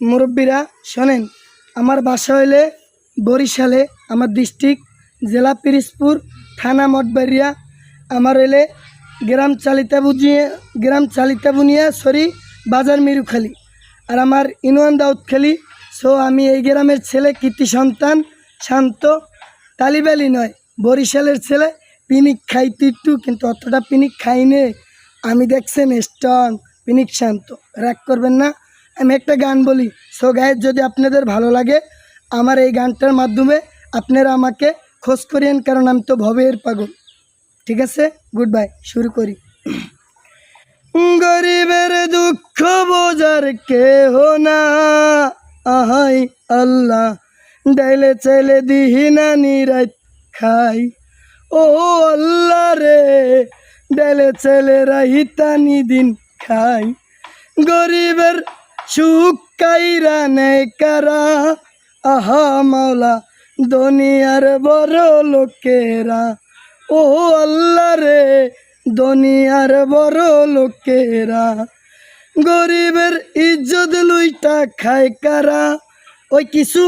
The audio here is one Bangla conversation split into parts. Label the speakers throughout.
Speaker 1: মুরব্বীরা শোনেন, আমার বাসা হইলে বরিশালে, আমার ডিস্ট্রিক্ট জেলা পিরিজপুর, থানা মঠবাড়িয়া। আমার হইলে গ্রাম চালিতা বুনিয়া বাজার মিরুখালী। আর আমার ইউনিয়ন দাউদখালী। সো আমি এই গ্রামের ছেলে, কৃতি সন্তান, শান্ত, তালিবালি নয়, বরিশালের ছেলে। পিনিক খাইতে একটু, কিন্তু অতটা পিনিক খাইনে। আমি দেখছেন স্ট্রং, পিনিক শান্ত, রাগ করবেন না। আমি একটা গান বলি। সো গাইজ, যদি আপনাদের ভালো লাগে আমার এই গানটার মাধ্যমে আপনারা আমাকে খোঁজ করিয়েন, কারণ আমি তো ভবের পাগল। ঠিক আছে, গুড বাই, শুরু করি। গরিবের দুঃখ বোঝার কেহ না, আহাই আল্লাহ, ডাইলে চাইলে দিহিনা নিরাত খাই। ও আল্লাহ রে, ডাইলে চাইলে রাহিতানি দিন খাই। গরিবের সুখ কাইরা নেয় কারা, আহা মাওলা, দুনিয়ার বড় লোকেরা। ও আল্লাহ রে, দুনিয়ার বড় লোকেরা। গরিবের ইজ্জত লুইটা খায় কারা, ওই কিছু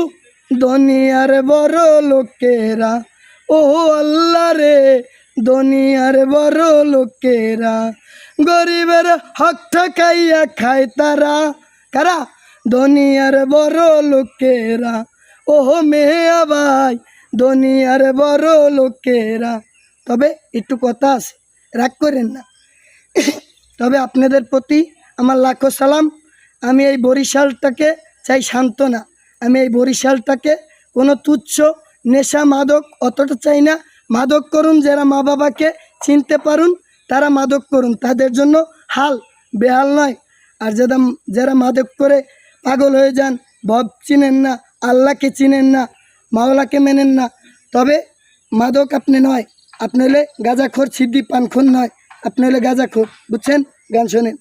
Speaker 1: দুনিয়ার বড় লোকেরা। ও আল্লাহ রে, দুনিয়ার বড় লোকেরা। গরিবের হক ঠকাইয়া খায় তারা, কারা? দুনিয়ার বড় লোকেরা। ও মেয়া ভাই, দুনিয়ার বড় লোকেরা। তবে একটু কথা আছে, রাগ করেন না। তবে আপনাদের প্রতি আমার লাখো সালাম। আমি এই বরিশালটাকে চাই সান্ত্বনা। আমি এই বরিশালটাকে কোনো তুচ্ছ নেশা মাদক অতটা চাই না। মাদক করুন যারা মা বাবাকে চিনতে পারুন, তারা মাদক করুন, তাদের জন্য হাল বেহাল নয়। আর যারা মাদক করে পাগল হয়ে যান, ভব চিনেন না, আল্লাহকে চিনেন না, মাওলাকে মেনেন না, তবে মাদক আপনি নয়, আপনি হলে গাঁজাখোর, সিদ্ধি পানখোর নয়, আপনি হলে গাঁজাখোর। বুঝছেন? গান শোনেন।